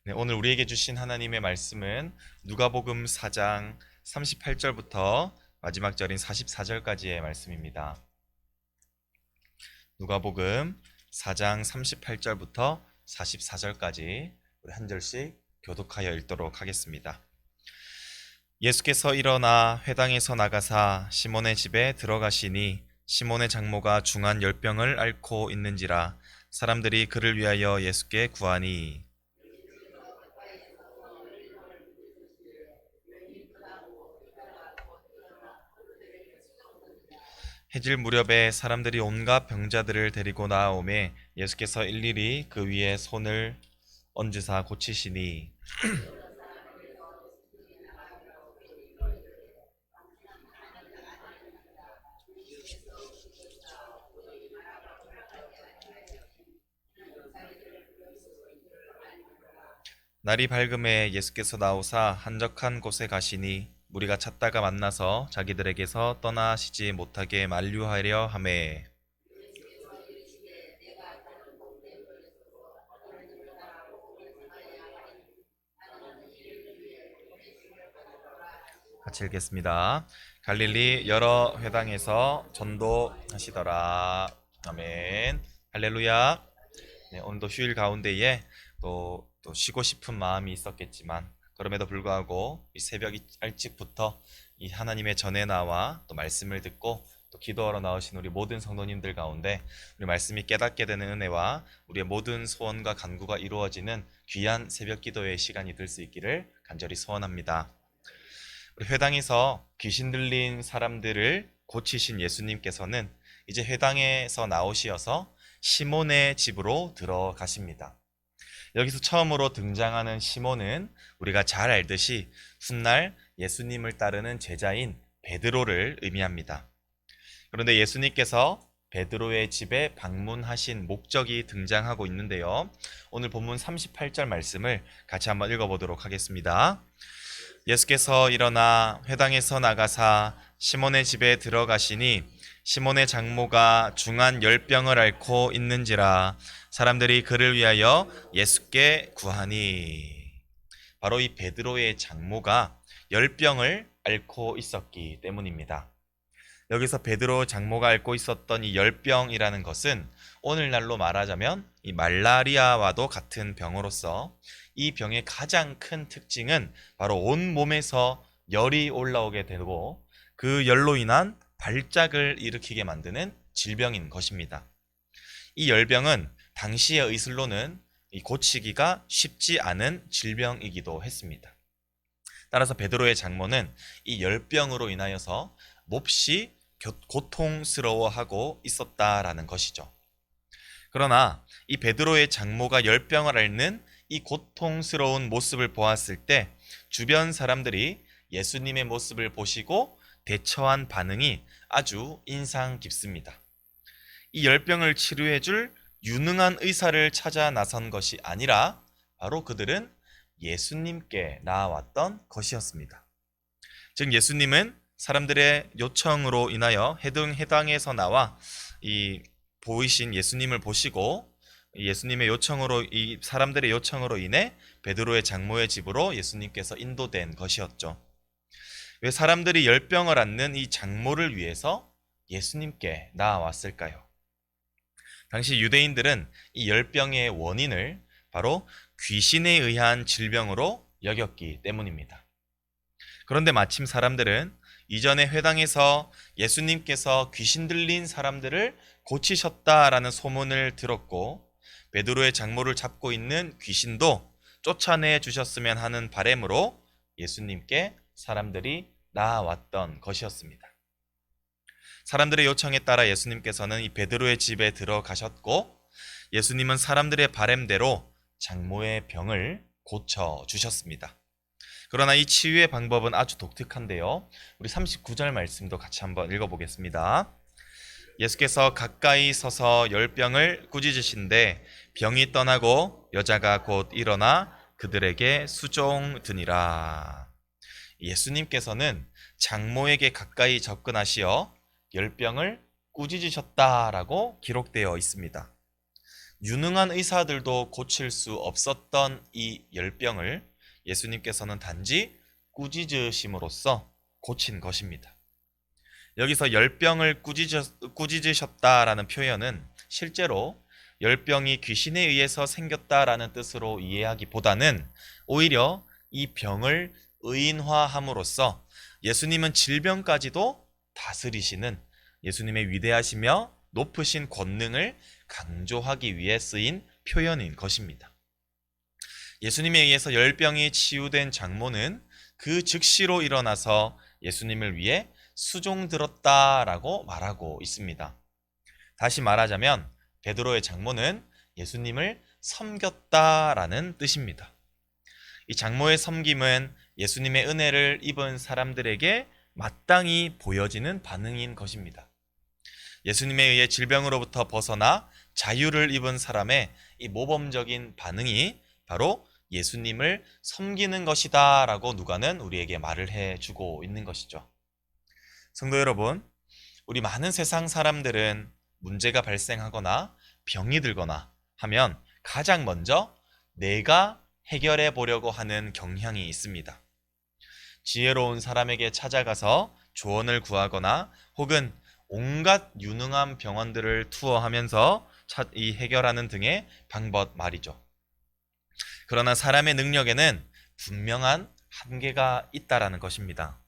네, 오늘 우리에게 주신 하나님의 말씀은 누가복음 4장 38절부터 마지막 절인 44절까지의 말씀입니다. 누가복음 4장 38절부터 44절까지 우리 한 절씩 교독하여 읽도록 하겠습니다. 예수께서 일어나 회당에서 나가사 시몬의 집에 들어가시니 시몬의 장모가 중한 열병을 앓고 있는지라 사람들이 그를 위하여 예수께 구하니 해질 무렵에 사람들이 온갖 병자들을 데리고 나아오매 예수께서 일일이 그 위에 손을 얹으사 고치시니 날이 밝음에 예수께서 나오사 한적한 곳에 가시니 무리가 찾다가 만나서 자기들에게서 떠나시지 못하게 만류하려 하매 같이 읽겠습니다. 갈릴리 여러 회당에서 전도하시더라. 아멘. 할렐루야. 네, 오늘도 휴일 가운데에 또 쉬고 싶은 마음이 있었겠지만 그럼에도 불구하고 이 새벽 일찍부터 이 하나님의 전에 나와 또 말씀을 듣고 또 기도하러 나오신 우리 모든 성도님들 가운데 우리 말씀이 깨닫게 되는 은혜와 우리의 모든 소원과 간구가 이루어지는 귀한 새벽 기도의 시간이 될 수 있기를 간절히 소원합니다. 우리 회당에서 귀신 들린 사람들을 고치신 예수님께서는 이제 회당에서 나오시어서 시몬의 집으로 들어가십니다. 여기서 처음으로 등장하는 시몬은 우리가 잘 알듯이 훗날 예수님을 따르는 제자인 베드로를 의미합니다. 그런데 예수님께서 베드로의 집에 방문하신 목적이 등장하고 있는데요. 오늘 본문 38절 말씀을 같이 한번 읽어보도록 하겠습니다. 예수께서 일어나 회당에서 나가사 시몬의 집에 들어가시니 시몬의 장모가 중한 열병을 앓고 있는지라 사람들이 그를 위하여 예수께 구하니 바로 이 베드로의 장모가 열병을 앓고 있었기 때문입니다. 여기서 베드로 장모가 앓고 있었던 이 열병이라는 것은 오늘날로 말하자면 이 말라리아와도 같은 병으로서 이 병의 가장 큰 특징은 바로 온 몸에서 열이 올라오게 되고 그 열로 인한 발작을 일으키게 만드는 질병인 것입니다. 이 열병은 당시의 의술로는 고치기가 쉽지 않은 질병이기도 했습니다. 따라서 베드로의 장모는 이 열병으로 인하여서 몹시 고통스러워하고 있었다라는 것이죠. 그러나 이 베드로의 장모가 열병을 앓는 이 고통스러운 모습을 보았을 때 주변 사람들이 예수님의 모습을 보시고 대처한 반응이 아주 인상 깊습니다. 이 열병을 치료해줄 유능한 의사를 찾아 나선 것이 아니라 바로 그들은 예수님께 나아왔던 것이었습니다. 즉 예수님은 사람들의 요청으로 인하여 해당에서 나와 이 보이신 예수님을 보시고 예수님의 요청으로 이 사람들의 요청으로 인해 베드로의 장모의 집으로 예수님께서 인도된 것이었죠. 왜 사람들이 열병을 앓는 이 장모를 위해서 예수님께 나아왔을까요? 당시 유대인들은 이 열병의 원인을 바로 귀신에 의한 질병으로 여겼기 때문입니다. 그런데 마침 사람들은 이전에 회당에서 예수님께서 귀신 들린 사람들을 고치셨다라는 소문을 들었고 베드로의 장모를 잡고 있는 귀신도 쫓아내 주셨으면 하는 바람으로 예수님께 사람들이 나아왔던 것이었습니다. 사람들의 요청에 따라 예수님께서는 이 베드로의 집에 들어가셨고 예수님은 사람들의 바람대로 장모의 병을 고쳐 주셨습니다. 그러나 이 치유의 방법은 아주 독특한데요. 우리 39절 말씀도 같이 한번 읽어보겠습니다. 예수께서 가까이 서서 열병을 꾸짖으신데 병이 떠나고 여자가 곧 일어나 그들에게 수종드니라. 예수님께서는 장모에게 가까이 접근하시어 열병을 꾸짖으셨다라고 기록되어 있습니다. 유능한 의사들도 고칠 수 없었던 이 열병을 예수님께서는 단지 꾸짖으심으로써 고친 것입니다. 여기서 열병을 꾸짖으셨다라는 표현은 실제로 열병이 귀신에 의해서 생겼다라는 뜻으로 이해하기보다는 오히려 이 병을 의인화함으로써 예수님은 질병까지도 다스리시는 예수님의 위대하시며 높으신 권능을 강조하기 위해 쓰인 표현인 것입니다. 예수님에 의해서 열병이 치유된 장모는 그 즉시로 일어나서 예수님을 위해 수종 들었다라고 말하고 있습니다. 다시 말하자면 베드로의 장모는 예수님을 섬겼다라는 뜻입니다. 이 장모의 섬김은 예수님의 은혜를 입은 사람들에게 마땅히 보여지는 반응인 것입니다. 예수님에 의해 질병으로부터 벗어나 자유를 입은 사람의 이 모범적인 반응이 바로 예수님을 섬기는 것이다 라고 누가는 우리에게 말을 해주고 있는 것이죠. 성도 여러분, 우리 많은 세상 사람들은 문제가 발생하거나 병이 들거나 하면 가장 먼저 내가 해결해 보려고 하는 경향이 있습니다. 지혜로운 사람에게 찾아가서 조언을 구하거나 혹은 온갖 유능한 병원들을 투어하면서 이 해결하는 등의 방법 말이죠. 그러나 사람의 능력에는 분명한 한계가 있다라는 것입니다.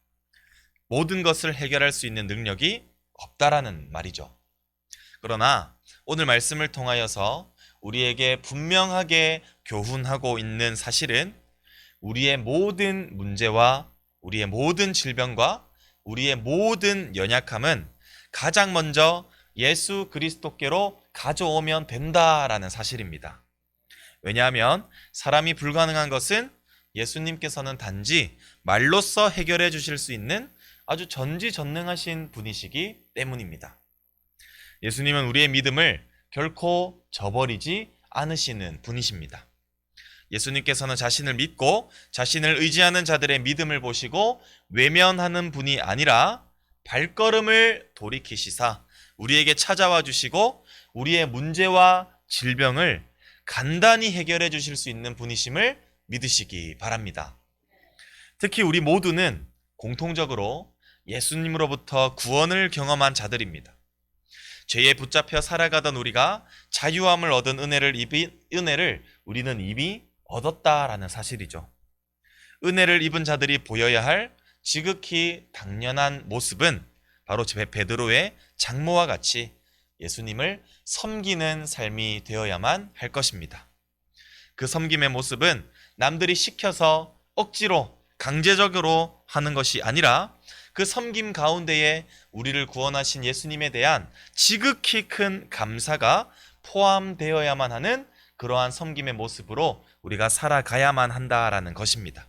모든 것을 해결할 수 있는 능력이 없다라는 말이죠. 그러나 오늘 말씀을 통하여서 우리에게 분명하게 교훈하고 있는 사실은 우리의 모든 문제와 우리의 모든 질병과 우리의 모든 연약함은 가장 먼저 예수 그리스도께로 가져오면 된다라는 사실입니다. 왜냐하면 사람이 불가능한 것은 예수님께서는 단지 말로써 해결해 주실 수 있는 아주 전지전능하신 분이시기 때문입니다. 예수님은 우리의 믿음을 결코 저버리지 않으시는 분이십니다. 예수님께서는 자신을 믿고 자신을 의지하는 자들의 믿음을 보시고 외면하는 분이 아니라 발걸음을 돌이키시사 우리에게 찾아와 주시고 우리의 문제와 질병을 간단히 해결해 주실 수 있는 분이심을 믿으시기 바랍니다. 특히 우리 모두는 공통적으로 예수님으로부터 구원을 경험한 자들입니다. 죄에 붙잡혀 살아가던 우리가 자유함을 얻은 은혜를 우리는 이미 얻었다라는 사실이죠. 은혜를 입은 자들이 보여야 할 지극히 당연한 모습은 바로 베드로의 장모와 같이 예수님을 섬기는 삶이 되어야만 할 것입니다. 그 섬김의 모습은 남들이 시켜서 억지로 강제적으로 하는 것이 아니라 그 섬김 가운데에 우리를 구원하신 예수님에 대한 지극히 큰 감사가 포함되어야만 하는 그러한 섬김의 모습으로 우리가 살아가야만 한다라는 것입니다.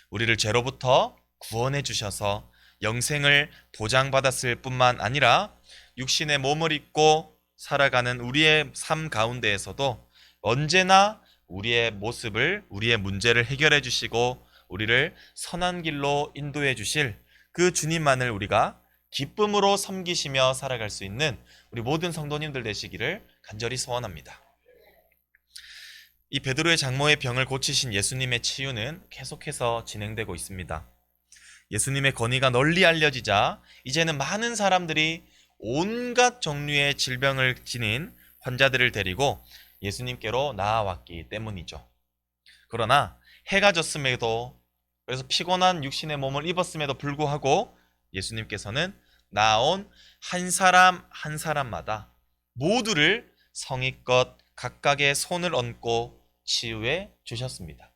우리를 죄로부터 구원해 주셔서 영생을 보장받았을 뿐만 아니라 육신의 몸을 입고 살아가는 우리의 삶 가운데에서도 언제나 우리의 모습을, 우리의 문제를 해결해 주시고 우리를 선한 길로 인도해 주실 그 주님만을 우리가 기쁨으로 섬기시며 살아갈 수 있는 우리 모든 성도님들 되시기를 간절히 소원합니다. 이 베드로의 장모의 병을 고치신 예수님의 치유는 계속해서 진행되고 있습니다. 예수님의 권위가 널리 알려지자 이제는 많은 사람들이 온갖 종류의 질병을 지닌 환자들을 데리고 예수님께로 나아왔기 때문이죠. 그러나 해가 졌음에도, 그래서 피곤한 육신의 몸을 입었음에도 불구하고 예수님께서는 나온 한 사람 한 사람마다 모두를 성의껏 각각의 손을 얹고 치유해 주셨습니다.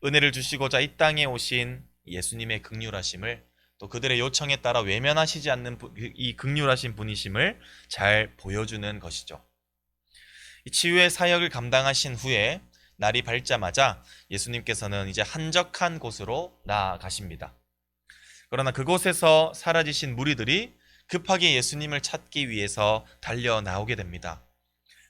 은혜를 주시고자 이 땅에 오신 예수님의 긍휼하심을, 또 그들의 요청에 따라 외면하시지 않는 이 긍휼하신 분이심을 잘 보여주는 것이죠. 이 치유의 사역을 감당하신 후에 날이 밝자마자 예수님께서는 이제 한적한 곳으로 나아가십니다. 그러나 그곳에서 사라지신 무리들이 급하게 예수님을 찾기 위해서 달려 나오게 됩니다.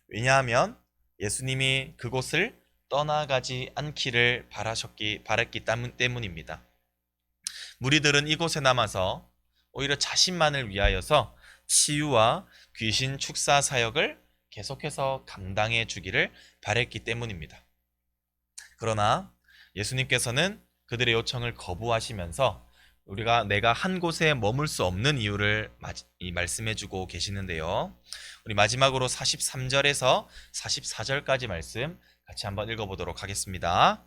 왜냐하면 예수님이 그곳을 떠나가지 않기를 바랐기 때문입니다. 무리들은 이곳에 남아서 오히려 자신만을 위하여서 치유와 귀신 축사 사역을 계속해서 감당해 주기를 바랬기 때문입니다. 그러나 예수님께서는 그들의 요청을 거부하시면서 내가 한 곳에 머물 수 없는 이유를 말씀해 주고 계시는데요. 우리 마지막으로 43절에서 44절까지 말씀 같이 한번 읽어보도록 하겠습니다.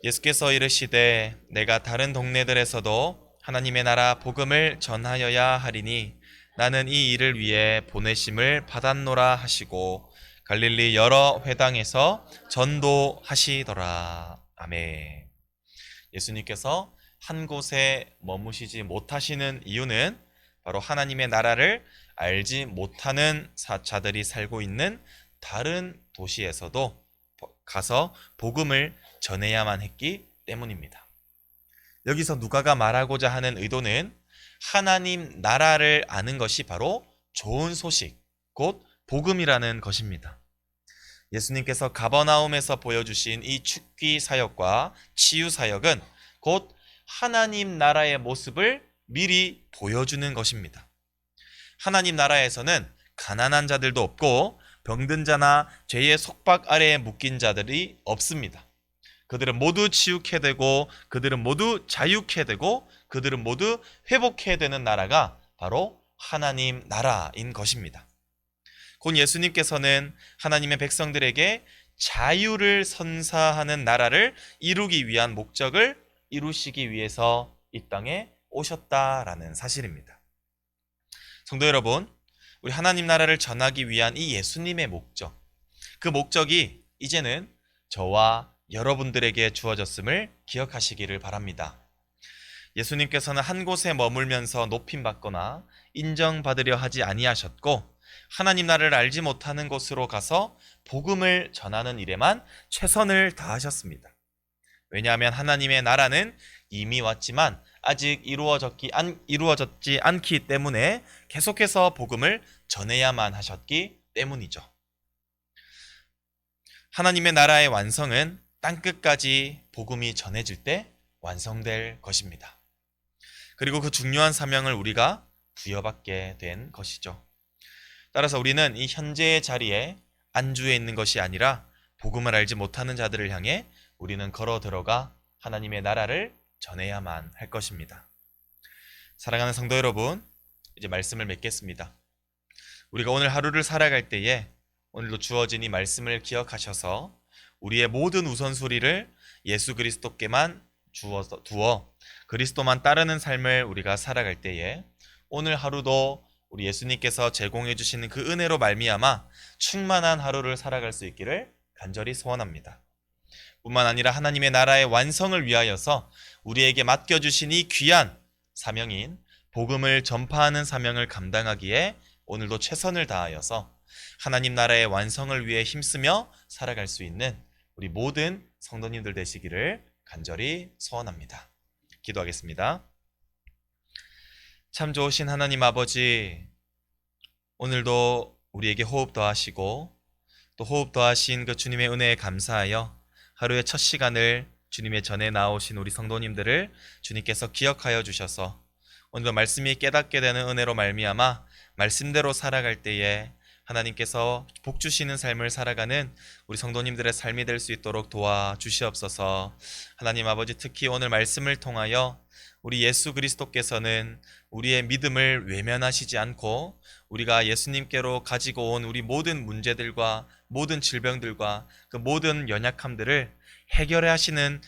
예수께서 이르시되 내가 다른 동네들에서도 하나님의 나라 복음을 전하여야 하리니 나는 이 일을 위해 보내심을 받았노라 하시고 갈릴리 여러 회당에서 전도하시더라. 아멘. 예수님께서 한 곳에 머무시지 못하시는 이유는 바로 하나님의 나라를 알지 못하는 자들이 살고 있는 다른 도시에서도 가서 복음을 전해야만 했기 때문입니다. 여기서 누가가 말하고자 하는 의도는 하나님 나라를 아는 것이 바로 좋은 소식, 곧 복음이라는 것입니다. 예수님께서 가버나움에서 보여주신 이 축기 사역과 치유 사역은 곧 하나님 나라의 모습을 미리 보여주는 것입니다. 하나님 나라에서는 가난한 자들도 없고 병든 자나 죄의 속박 아래에 묶인 자들이 없습니다. 그들은 모두 치유케 되고 그들은 모두 자유케 되고 그들은 모두 회복해야 되는 나라가 바로 하나님 나라인 것입니다. 곧 예수님께서는 하나님의 백성들에게 자유를 선사하는 나라를 이루기 위한 목적을 이루시기 위해서 이 땅에 오셨다라는 사실입니다. 성도 여러분, 우리 하나님 나라를 전하기 위한 이 예수님의 목적, 그 목적이 이제는 저와 여러분들에게 주어졌음을 기억하시기를 바랍니다. 예수님께서는 한 곳에 머물면서 높임받거나 인정받으려 하지 아니하셨고 하나님 나라를 알지 못하는 곳으로 가서 복음을 전하는 일에만 최선을 다하셨습니다. 왜냐하면 하나님의 나라는 이미 왔지만 아직 이루어졌지 않기 때문에 계속해서 복음을 전해야만 하셨기 때문이죠. 하나님의 나라의 완성은 땅끝까지 복음이 전해질 때 완성될 것입니다. 그리고 그 중요한 사명을 우리가 부여받게 된 것이죠. 따라서 우리는 이 현재의 자리에 안주해 있는 것이 아니라 복음을 알지 못하는 자들을 향해 우리는 걸어 들어가 하나님의 나라를 전해야만 할 것입니다. 사랑하는 성도 여러분, 이제 말씀을 맺겠습니다. 우리가 오늘 하루를 살아갈 때에 오늘도 주어진 이 말씀을 기억하셔서 우리의 모든 우선순위를 예수 그리스도께만 두어 그리스도만 따르는 삶을 우리가 살아갈 때에 오늘 하루도 우리 예수님께서 제공해 주시는 그 은혜로 말미암아 충만한 하루를 살아갈 수 있기를 간절히 소원합니다. 뿐만 아니라 하나님의 나라의 완성을 위하여서 우리에게 맡겨주신 이 귀한 사명인 복음을 전파하는 사명을 감당하기에 오늘도 최선을 다하여서 하나님 나라의 완성을 위해 힘쓰며 살아갈 수 있는 우리 모든 성도님들 되시기를 간절히 소원합니다. 기도하겠습니다. 참 좋으신 하나님 아버지, 오늘도 우리에게 호흡 더하시고 또 호흡 더하신 그 주님의 은혜에 감사하여 하루의 첫 시간을 주님의 전에 나오신 우리 성도님들을 주님께서 기억하여 주셔서 오늘도 말씀이 깨닫게 되는 은혜로 말미암아 말씀대로 살아갈 때에 하나님께서 복 주시는 삶을 살아가는 우리 성도님들의 삶이 될 수 있도록 도와주시옵소서. 하나님 아버지, 특히 오늘 말씀을 통하여 우리 예수 그리스도께서는 우리의 믿음을 외면하시지 않고 우리가 예수님께로 가지고 온 우리 모든 문제들과 모든 질병들과 그 모든 연약함들을 해결해 하시는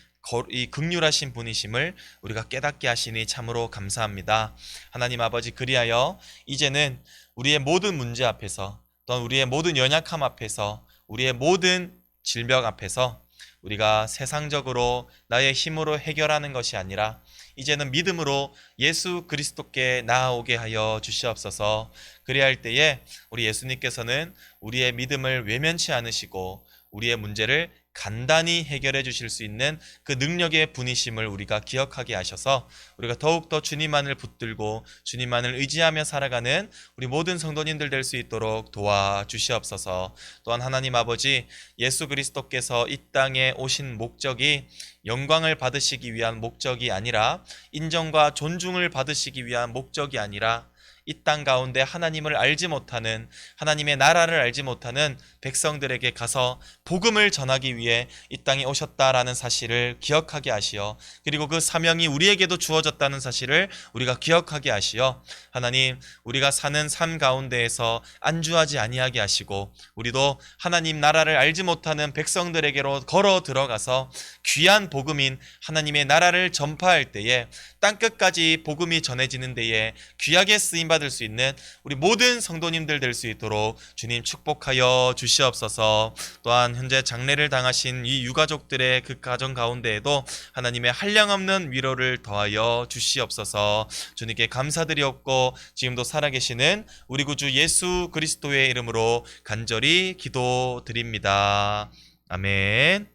이 긍휼하신 분이심을 우리가 깨닫게 하시니 참으로 감사합니다. 하나님 아버지, 그리하여 이제는 우리의 모든 문제 앞에서 또한 우리의 모든 연약함 앞에서 우리의 모든 질병 앞에서 우리가 세상적으로 나의 힘으로 해결하는 것이 아니라 이제는 믿음으로 예수 그리스도께 나아오게 하여 주시옵소서. 그리할 때에 우리 예수님께서는 우리의 믿음을 외면치 않으시고 우리의 문제를 간단히 해결해 주실 수 있는 그 능력의 분이심을 우리가 기억하게 하셔서 우리가 더욱더 주님만을 붙들고 주님만을 의지하며 살아가는 우리 모든 성도님들 될 수 있도록 도와주시옵소서. 또한 하나님 아버지, 예수 그리스도께서 이 땅에 오신 목적이 영광을 받으시기 위한 목적이 아니라 인정과 존중을 받으시기 위한 목적이 아니라 이 땅 가운데 하나님을 알지 못하는, 하나님의 나라를 알지 못하는 백성들에게 가서 복음을 전하기 위해 이 땅에 오셨다라는 사실을 기억하게 하시어, 그리고 그 사명이 우리에게도 주어졌다는 사실을 우리가 기억하게 하시어, 하나님, 우리가 사는 삶 가운데에서 안주하지 아니하게 하시고, 우리도 하나님 나라를 알지 못하는 백성들에게로 걸어 들어가서 귀한 복음인 하나님의 나라를 전파할 때에, 땅끝까지 복음이 전해지는 데에 귀하게 쓰임받을 수 있는 우리 모든 성도님들 될 수 있도록 주님 축복하여 주시옵소서. 또한 현재 장례를 당하신 이 유가족들의 그 가정 가운데에도 하나님의 한량없는 위로를 더하여 주시옵소서. 주님께 감사드리옵고 지금도 살아계시는 우리 구주 예수 그리스도의 이름으로 간절히 기도드립니다. 아멘.